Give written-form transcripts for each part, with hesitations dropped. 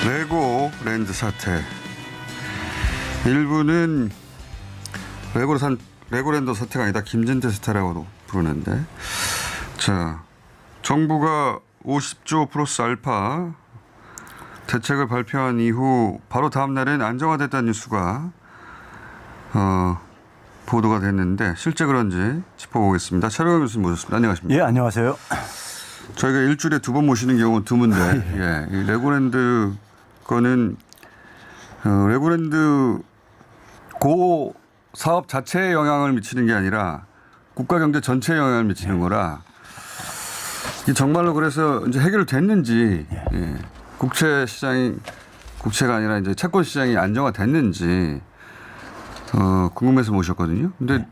레고랜드 사태. 일부는 레고랜드 사태가 아니다. 김진태 사태라고도 부르는데. 자, 정부가 50조 플러스 알파 대책을 발표한 이후 바로 다음 날엔 안정화됐다는 뉴스가 보도가 됐는데 실제 그런지 짚어보겠습니다. 차려경 교수님 모셨습니다. 안녕하십니까? 예, 안녕하세요. 저희가 일주일에 2번 모시는 경우는 드문데 예, 이 레고랜드 거는 레고랜드 고 사업 자체에 영향을 미치는 게 아니라 국가 경제 전체에 영향을 미치는 거라 이게 정말로 그래서 이제 해결됐는지 예, 국채가 아니라 이제 채권 시장이 안정화됐는지 궁금해서 모셨거든요. 근데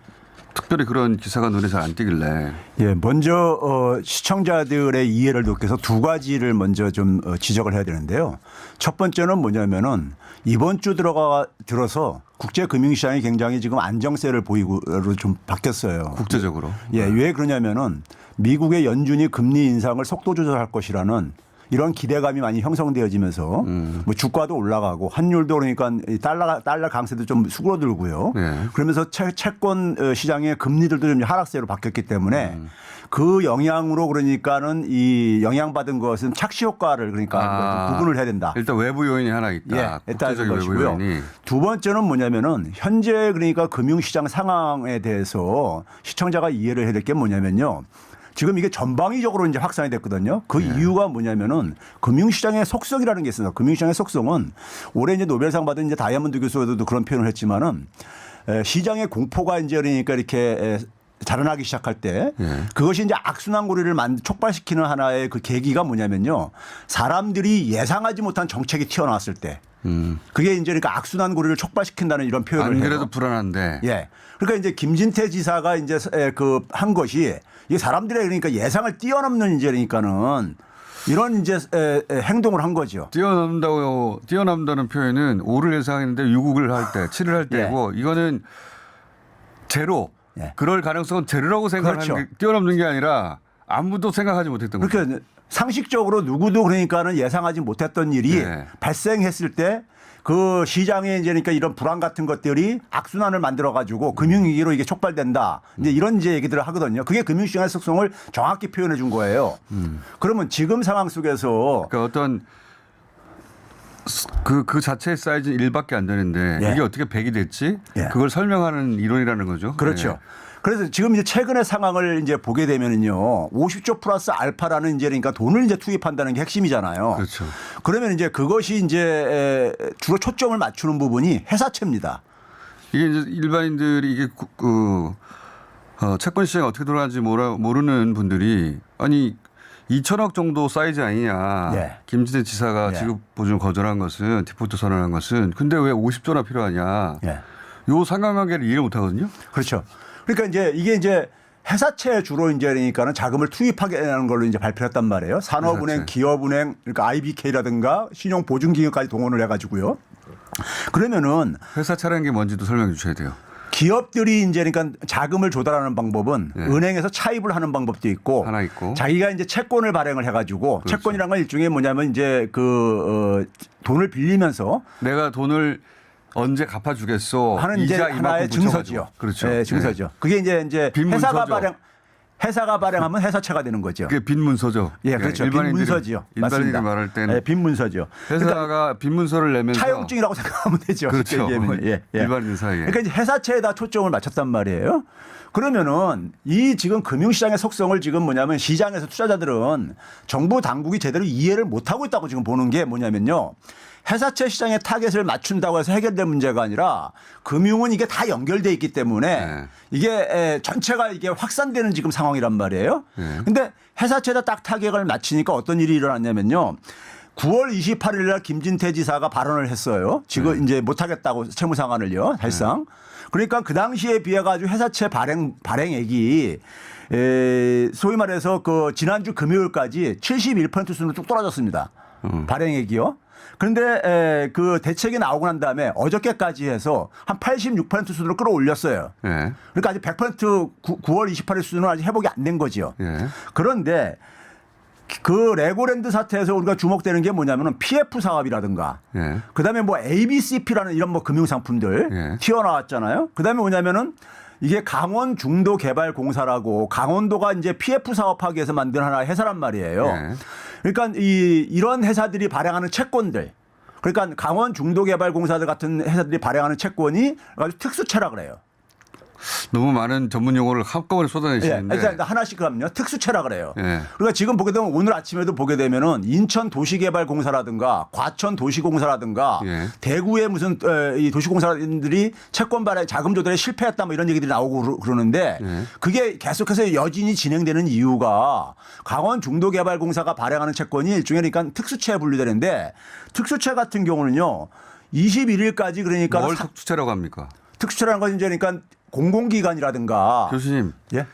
특별히 그런 기사가 눈에 잘 안 띄길래. 예, 먼저 시청자들의 이해를 돕기 위해서 두 가지를 먼저 좀 지적을 해야 되는데요. 첫 번째는 뭐냐면은 이번 주 들어서 국제 금융시장이 굉장히 지금 안정세를 보이고 좀 바뀌었어요. 국제적으로. 예, 왜 그러냐면은 미국의 연준이 금리 인상을 속도 조절할 것이라는 이런 기대감이 많이 형성되어지면서 뭐 주가도 올라가고 환율도 그러니까 달러 강세도 좀 수그러들고요. 네. 그러면서 채권 시장의 금리들도 좀 하락세로 바뀌었기 때문에 그 영향으로 그러니까는 이 영향받은 것은 착시 효과를 그러니까 구분을 해야 된다. 일단 외부 요인이 하나 있다. 예, 국제적인 외부 요인이. 두 번째는 뭐냐면은 현재 그러니까 금융시장 상황에 대해서 시청자가 이해를 해야 될 게 뭐냐면요. 지금 이게 전방위적으로 이제 확산이 됐거든요. 그 이유가 뭐냐면은 금융시장의 속성이라는 게 있습니다. 금융시장의 속성은 올해 이제 노벨상 받은 이제 다이아몬드 교수도 그런 표현을 했지만은 시장의 공포가 이제 그러니까 이렇게 자라나기 시작할 때 그것이 이제 악순환고리를 촉발시키는 하나의 그 계기가 뭐냐면요. 사람들이 예상하지 못한 정책이 튀어나왔을 때 그게 이제 그러니까 악순환고리를 촉발시킨다는 이런 표현을 해요. 안 그래도 불안한데. 예. 그러니까 이제 김진태 지사가 이제 한 것이 이 사람들의 그러니까 예상을 뛰어넘는 이제 그러니까는 이런 이제 행동을 한 거죠. 뛰어넘는다는 표현은 5를 예상했는데 6을 할 때, 7을 할 때고 이거는 제로. 예. 그럴 가능성은 제로라고 생각하는 그렇죠. 게 뛰어넘는 게 아니라 아무도 생각하지 못했던 거죠. 그러니까 상식적으로 누구도 그러니까는 예상하지 못했던 일이 발생했을 때 그 시장에 이제 그러니까 이런 불안 같은 것들이 악순환을 만들어 가지고 금융위기로 이게 촉발된다. 이제 이런 이제 얘기들을 하거든요. 그게 금융시장의 속성을 정확히 표현해 준 거예요. 그러면 지금 상황 속에서 그러니까 어떤 그 자체의 사이즈는 1밖에 안 되는데 예. 이게 어떻게 100이 됐지? 예. 그걸 설명하는 이론이라는 거죠. 그렇죠. 예. 그래서 지금 이제 최근의 상황을 이제 보게 되면은요, 50조 플러스 알파라는 이제 그러니까 돈을 이제 투입한다는 게 핵심이잖아요. 그렇죠. 그러면 이제 그것이 이제 주로 초점을 맞추는 부분이 회사채입니다. 이게 이제 일반인들이 이게 채권 시장이 어떻게 돌아가는지 모르는 분들이 아니 2천억 정도 사이즈 아니냐. 예. 김진태 지사가 예. 지급 보증 거절한 것은 디폴트 선언한 것은 근데 왜 50조나 필요하냐. 예. 요 상관관계를 이해를 못 하거든요. 그렇죠. 그러니까 이제 이게 이제 회사채 주로 이제 그러니까는 자금을 투입하게 하는 걸로 이제 발표했단 말이에요. 산업은행, 회사채. 기업은행, 그러니까 IBK라든가 신용보증기금까지 동원을 해가지고요. 그러면은 회사차라는 게 뭔지도 설명해 주셔야 돼요. 기업들이 이제 그러니까 자금을 조달하는 방법은 은행에서 차입을 하는 방법도 있고, 하나 있고. 자기가 이제 채권을 발행을 해가지고 그렇죠. 채권이란 건 일종의 뭐냐면 이제 돈을 빌리면서 내가 돈을 언제 갚아주겠소 하는 이제 이자 하나의 이만큼 증서지요. 붙여가지고. 그렇죠. 네, 증서죠. 그게 이제 빈 문서죠. 회사가 발행하면 회사채가 되는 거죠. 그게 빈 문서죠. 예, 그렇죠. 빈 문서지요. 일반인들이 맞습니다. 말할 때는 네, 빈 문서죠. 회사가 빈 문서를 내면서 차용증이라고 생각하면 되죠. 그렇죠. 예. 일반인 사이에. 그러니까 이제 회사채에다 초점을 맞췄단 말이에요. 그러면은 이 지금 금융시장의 속성을 지금 뭐냐면 시장에서 투자자들은 정부 당국이 제대로 이해를 못하고 있다고 지금 보는 게 뭐냐면요. 회사채 시장의 타겟을 맞춘다고 해서 해결된 문제가 아니라 금융은 이게 다 연결돼 있기 때문에 이게 전체가 이게 확산되는 지금 상황이란 말이에요. 근데 회사채에다 딱 타겟을 맞추니까 어떤 일이 일어났냐면요. 9월 28일 날 김진태 지사가 발언을 했어요. 지금 이제 못하겠다고 채무상환을요. 사실상. 그러니까 그 당시에 비해 가지고 회사채 발행액이 소위 말해서 그 지난주 금요일까지 71% 수준으로 쭉 떨어졌습니다. 발행액이요. 그런데 그 대책이 나오고 난 다음에 어저께까지 해서 한 86% 수준으로 끌어올렸어요. 그러니까 아직 100% 9월 28일 수준은 아직 회복이 안 된 거죠. 그런데 그 레고랜드 사태에서 우리가 주목되는 게 뭐냐면은 PF 사업이라든가 예. 그다음에 뭐 ABCP라는 이런 뭐 금융 상품들 예. 튀어나왔잖아요. 그다음에 뭐냐면은 이게 강원 중도 개발 공사라고 강원도가 이제 PF 사업하기 위해서 만든 하나의 회사란 말이에요. 예. 그러니까 이런 회사들이 발행하는 채권들 그러니까 강원 중도 개발 공사들 같은 회사들이 발행하는 채권이 아주 특수채라 그래요. 너무 많은 전문 용어를 한꺼번에 예. 쏟아내시는데. 그러니까 하나씩 하면요. 특수채라 그래요. 예. 그러니까 지금 보게 되면 오늘 아침에도 보게 되면은 인천 도시개발공사라든가 과천 도시공사라든가 예. 대구의 무슨 이 도시공사들이 채권 발행 자금 조달에 실패했다 뭐 이런 얘기들이 나오고 그러는데 예. 그게 계속해서 여진이 진행되는 이유가 강원 중도개발공사가 발행하는 채권이 일종의 그러니까 특수채에 분류되는데 특수채 같은 경우는요. 21일까지 그러니까 뭘 특수채라고 합니까? 특수채라는 건 이제 그러니까 공공기관이라든가 교수님 예?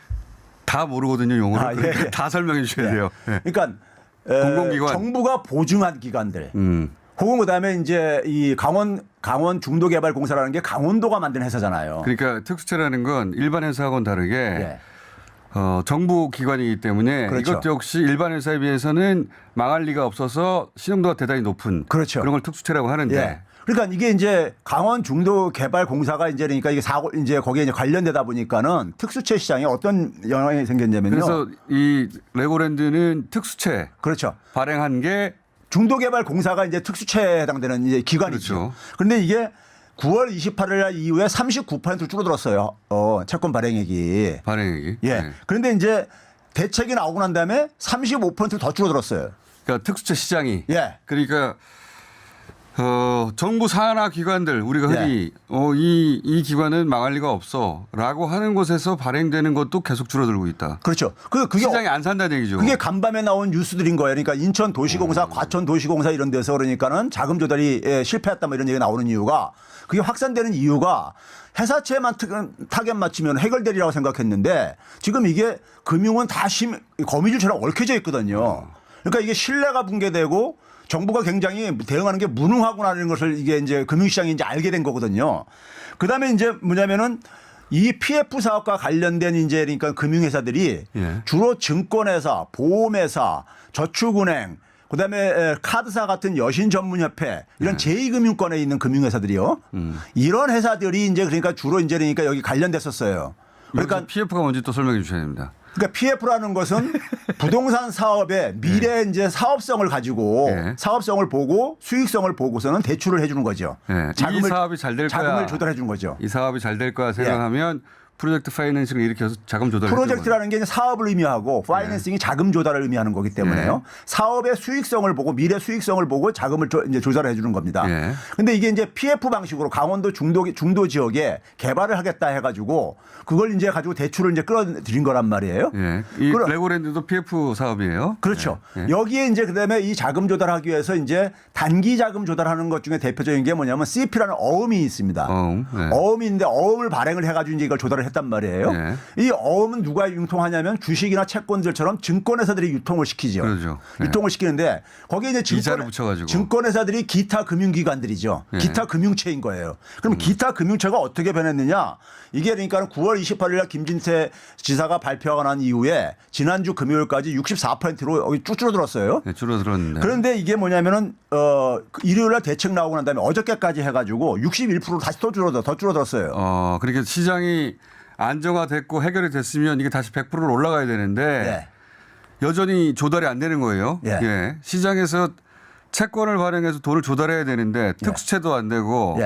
다 모르거든요 용어를. 아, 예, 그러니까 예. 다 설명해 주셔야 돼요. 예. 그러니까 공공기관. 정부가 보증한 기관들 혹은 그다음에 이제 이 강원 중도개발공사라는 게 강원도가 만든 회사잖아요. 그러니까 특수채라는 건 일반 회사하고는 다르게 예. 정부 기관이기 때문에 그렇죠. 이것 역시 일반 회사에 비해서는 망할 리가 없어서 신용도가 대단히 높은 그렇죠. 그런 걸 특수채라고 하는데 예. 그러니까 이게 이제 강원 중도개발공사가 이제 그러니까 이게 사고 이제 거기에 이제 관련되다 보니까는 특수채 시장에 어떤 영향이 생겼냐면요. 그래서 이 레고랜드는 특수채 그렇죠. 발행한 게 중도개발공사가 이제 특수채에 해당되는 이제 기관이죠. 그렇죠. 그런데 이게 9월 28일 날 이후에 39% 줄어들었어요. 채권 발행액이. 발행액이. 예. 네. 그런데 이제 대책이 나오고 난 다음에 35%더 줄어들었어요. 그러니까 특수채 시장이. 예. 그러니까 정부 산하 기관들 우리가 흔히 예. 이 기관은 망할 리가 없어라고 하는 곳에서 발행되는 것도 계속 줄어들고 있다. 그렇죠. 그게 시장이 안 산다는 얘기죠. 그게 간밤에 나온 뉴스들인 거예요. 그러니까 인천 도시공사, 과천 도시공사 이런 데서 그러니까는 자금 조달이 실패했다 뭐 이런 얘기가 나오는 이유가 그게 확산되는 이유가 회사채만 타겟 맞추면 해결되리라고 생각했는데 지금 이게 금융은 다 거미줄처럼 얽혀져 있거든요. 그러니까 이게 신뢰가 붕괴되고 정부가 굉장히 대응하는 게 무능하구나라는 것을 이게 이제 금융시장이 이제 알게 된 거거든요. 그 다음에 이제 뭐냐면은 이 PF 사업과 관련된 이제 그러니까 금융회사들이 예. 주로 증권회사, 보험회사, 저축은행, 그다음에 카드사 같은 여신 전문협회 이런 제2금융권에 있는 금융회사들이요. 이런 회사들이 이제 그러니까 주로 이제 그러니까 여기 관련됐었어요. 그러니까 PF가 뭔지 또 설명해 주셔야 됩니다. 그러니까 PF라는 것은 부동산 사업의 미래 이제 사업성을 가지고 예. 사업성을 보고 수익성을 보고서는 대출을 해주는 거죠. 예. 이 사업이 잘 될 거야. 자금을 조달해 주는 거죠. 이 사업이 잘 될 거야 생각하면 프로젝트 파이낸싱을 일으켜서 자금 조달을 프로젝트라는 게 이제 사업을 의미하고 파이낸싱이 자금 조달을 의미하는 거기 때문에요. 사업의 수익성을 보고 미래 수익성을 보고 자금을 이제 조달해 주는 겁니다. 그런데 이게 이제 PF 방식으로 강원도 중도 지역에 개발을 하겠다 해가지고 그걸 이제 가지고 대출을 이제 끌어들인 거란 말이에요. 예. 이 레고랜드도 PF 사업이에요. 그렇죠. 예. 여기에 이제 그다음에 이 자금 조달하기 위해서 이제 단기 자금 조달하는 것 중에 대표적인 게 뭐냐면 CP라는 어음이 있습니다. 어음인데 어음을 발행을 해가지고 이제 이걸 조달을 했단 말이에요. 이 어음은 누가 융통하냐면 주식이나 채권들처럼 증권회사들이 유통을 시키죠. 그렇죠. 유통을 시키는데 거기에 이제 이자를 붙여가지고. 증권회사들이 기타 금융기관들이죠. 기타 금융체인 거예요. 그럼 기타 금융체가 어떻게 변했느냐? 이게 그러니까 9월 28일 날 김진태 지사가 발표가 난 이후에 지난주 금요일까지 64%로 여기 쭉 줄어들었어요. 네, 줄어들었는데. 그런데 이게 뭐냐면은 일요일 날 대책 나오고 난 다음에 어저께까지 해가지고 61%로 다시 더 줄어들었어요. 그러니까 시장이 안정화됐고 해결이 됐으면 이게 다시 100%로 올라가야 되는데 여전히 조달이 안 되는 거예요. 예. 시장에서 채권을 발행해서 돈을 조달해야 되는데 특수채도 안 되고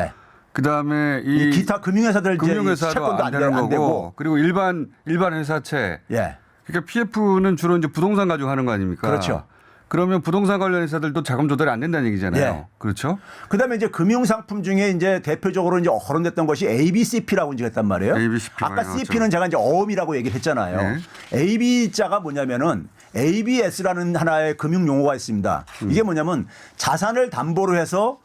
그다음에 이 기타 금융회사들 금융회사도 채권도 안 되는 거고 그리고 일반 회사채. 그러니까 PF는 주로 이제 부동산 가지고 하는 거 아닙니까? 그렇죠. 그러면 부동산 관련 회사들도 자금 조달이 안 된다는 얘기잖아요. 그렇죠? 그다음에 이제 금융상품 중에 이제 대표적으로 이제 거론됐던 것이 ABCP라고 이제 했단 말이에요. ABCP 아까 CP는 제가 이제 어음이라고 얘기를 했잖아요. AB자가 뭐냐면은 ABS라는 하나의 금융 용어가 있습니다. 이게 뭐냐면 자산을 담보로 해서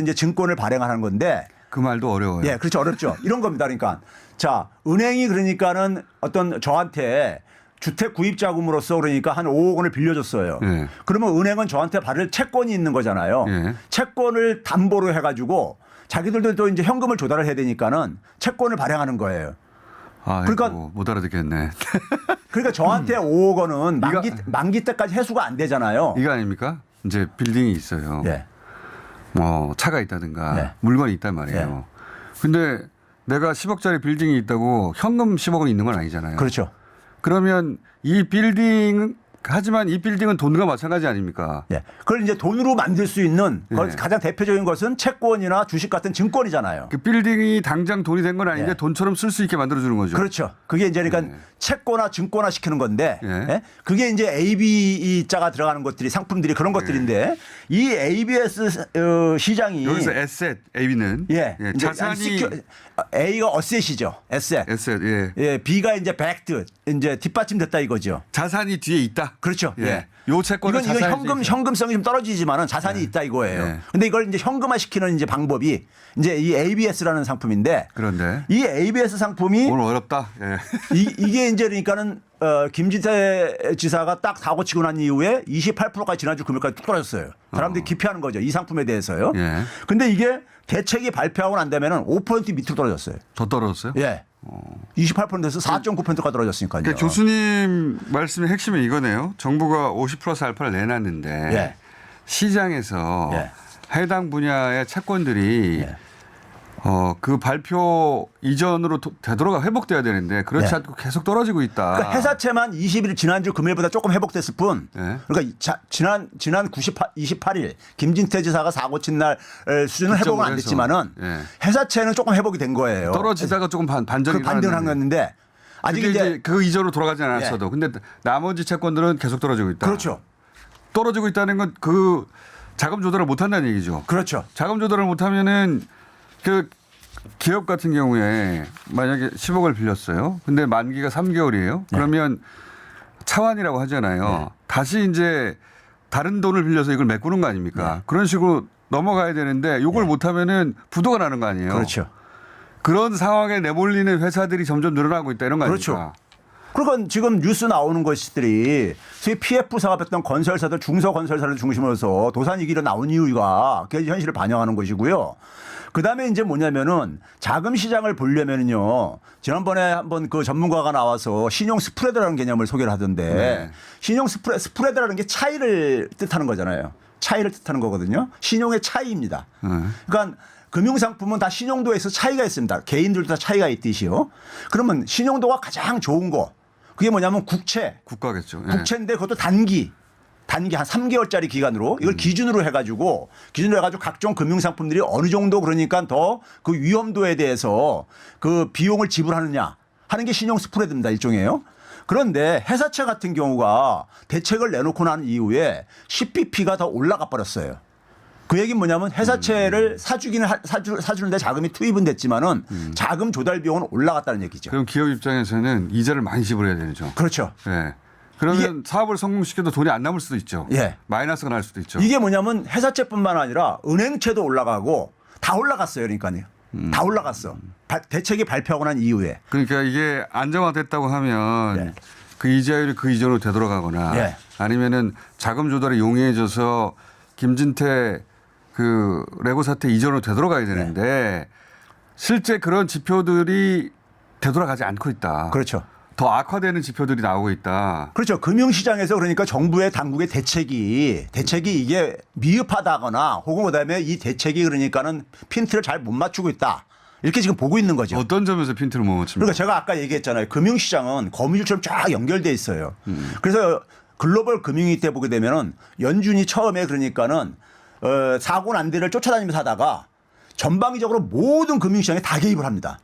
이제 증권을 발행하는 건데 그 말도 어려워요. 예, 그렇죠. 어렵죠. 이런 겁니다. 그러니까 자, 은행이 그러니까는 어떤 저한테 주택 구입 자금으로서 그러니까 한 5억 원을 빌려줬어요. 그러면 은행은 저한테 받을 채권이 있는 거잖아요. 채권을 담보로 해가지고 자기들도 또 이제 현금을 조달을 해야 되니까는 채권을 발행하는 거예요. 그러니까 못 알아듣겠네. 그러니까 저한테 5억 원은 만기 때까지 회수가 안 되잖아요. 이거 아닙니까? 이제 빌딩이 있어요. 예. 뭐 차가 있다든가 네. 물건이 있단 말이에요. 근데 내가 10억짜리 빌딩이 있다고 현금 10억은 있는 건 아니잖아요. 그렇죠. 그러면 이 빌딩 하지만 이 빌딩은 돈과 마찬가지 아닙니까? 예. 그걸 이제 돈으로 만들 수 있는 예. 가장 대표적인 것은 채권이나 주식 같은 증권이잖아요. 그 빌딩이 당장 돈이 된 건 아닌데 예. 돈처럼 쓸 수 있게 만들어주는 거죠. 그렇죠. 그게 이제 그러니까 예. 채권화 증권화 시키는 건데 예. 예? 그게 이제 AB자가 들어가는 것들이 상품들이 그런 것들인데 이 ABS 시장이 여기서 에셋 A는 예. 이제 자산이 A가 어셋이죠. 에셋. 에셋 예. 예, B가 이제 백드 이제 뒷받침됐다 이거죠. 자산이 뒤에 있다. 그렇죠. 예. 예. 요 채권은 이건 현금성이 좀 떨어지지만은 자산이 있다 이거예요. 예. 근데 이걸 이제 현금화 시키는 이제 방법이 이제 이 ABS라는 상품인데 그런데 이 ABS 상품이 오늘 어렵다. 예. 이게 이제 그러니까는 김진태 지사가 딱 사고 치고 난 이후에 28%까지 지난주 금요일까지 뚝 떨어졌어요. 사람들이 기피하는 거죠. 이 상품에 대해서요. 예. 근데 이게 대책이 발표하고 난 다음에는 5% 밑으로 떨어졌어요. 더 떨어졌어요? 예. 28%에서 4.9%가 떨어졌으니까요. 그러니까 교수님 말씀의 핵심이 이거네요. 정부가 50 플러스 알파를 내놨는데 예. 시장에서 예. 해당 분야의 채권들이 예. 그 발표 이전으로 되돌아가 회복돼야 되는데 그렇지 예. 않고 계속 떨어지고 있다. 그러니까 회사채만 20일 지난주 금요일보다 조금 회복됐을 뿐. 예. 그러니까 지난 28일 김진태 지사가 사고 친 날 수준은 회복은 안 해서. 됐지만은 예. 회사채는 조금 회복이 된 거예요. 떨어지다가 조금 반전이 그 반등을 한 일어났는데. 건데 아직 그게 이제 이제 그 이전으로 돌아가지 않았어도 근데 나머지 채권들은 계속 떨어지고 있다. 그렇죠. 떨어지고 있다는 건 그 자금 조달을 못 한다는 얘기죠. 그렇죠. 자금 조달을 못 하면은 그 기업 같은 경우에 만약에 10억을 빌렸어요. 근데 만기가 3개월이에요. 그러면 차환이라고 하잖아요. 다시 이제 다른 돈을 빌려서 이걸 메꾸는 거 아닙니까? 그런 식으로 넘어가야 되는데 이걸 못 하면은 부도가 나는 거 아니에요. 그렇죠. 그런 상황에 내몰리는 회사들이 점점 늘어나고 있다 이런 거 그렇죠. 아닙니까? 그러니까 지금 뉴스 나오는 것들이 소위 PF 사업했던 건설사들 중소건설사를 중심으로 해서 도산위기로 나온 이유가 그 현실을 반영하는 것이고요. 그다음에 이제 뭐냐면은 자금 시장을 보려면은요. 지난번에 한번 그 전문가가 나와서 신용 스프레드라는 개념을 소개를 하던데 네. 신용 스프레드라는 게 차이를 뜻하는 거잖아요. 차이를 뜻하는 거거든요. 신용의 차이입니다. 그러니까 금융상품은 다 신용도에서 차이가 있습니다. 개인들도 다 차이가 있듯이요. 그러면 신용도가 가장 좋은 거 그게 뭐냐면 국가겠죠. 예. 국채인데 그것도 단기 한 3개월짜리 기간으로 이걸 기준으로 해가지고 각종 금융상품들이 어느 정도 그러니까 더 그 위험도에 대해서 그 비용을 지불하느냐 하는 게 신용 스프레드입니다. 일종이에요. 그런데 회사채 같은 경우가 대책을 내놓고 난 이후에 10bp가 더 올라가 버렸어요. 그 얘기는 뭐냐면 회사채를 사주는데 자금이 투입은 됐지만은 자금 조달 비용은 올라갔다는 얘기죠. 그럼 기업 입장에서는 이자를 많이 지불해야 되죠. 그렇죠. 예. 그러면 사업을 성공시켜도 돈이 안 남을 수도 있죠. 예. 마이너스가 날 수도 있죠. 이게 뭐냐면 회사채뿐만 아니라 은행채도 올라가고 다 올라갔어요. 그러니까요. 다 올라갔어. 대책이 발표하고 난 이후에. 그러니까 이게 안정화됐다고 하면 네. 그 이자율이 그 이전으로 되돌아가거나 네. 아니면은 자금 조달이 용이해져서 김진태 그 레고 사태 이전으로 되돌아가야 되는데 실제 그런 지표들이 되돌아가지 않고 있다. 그렇죠. 더 악화되는 지표들이 나오고 있다. 그렇죠. 금융시장에서 그러니까 정부의 당국의 대책이 이게 미흡하다거나 혹은 그다음에 이 대책이 그러니까는 핀트를 잘 못 맞추고 있다. 이렇게 지금 보고 있는 거죠. 어떤 점에서 핀트를 못 맞춥니까? 그러니까 제가 아까 얘기했잖아요. 금융시장은 거미줄처럼 쫙 연결돼 있어요. 그래서 글로벌 금융위기 때 보게 되면은 연준이 처음에 그러니까는 사고 난 데를 쫓아다니면서 하다가 전방위적으로 모든 금융시장에 다 개입을 합니다.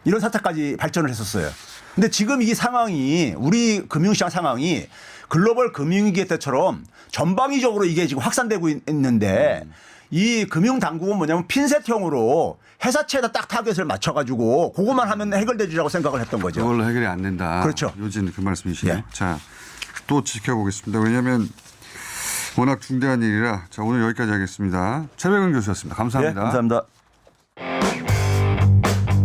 이런 사태까지 발전을 했었어요. 근데 지금 이 상황이 우리 금융시장 상황이 글로벌 금융위기 때처럼 전방위적으로 이게 지금 확산되고 있는데 이 금융당국은 뭐냐면 핀셋형으로 회사채에다 딱 타겟을 맞춰가지고 그것만 하면 해결되리라고 생각을 했던 거죠. 그걸로 해결이 안 된다. 그렇죠. 요즘 그 말씀이시네요. 예. 자, 또 지켜보겠습니다. 왜냐하면 워낙 중대한 일이라 자 오늘 여기까지 하겠습니다. 최백은 교수였습니다. 감사합니다. 예, 감사합니다.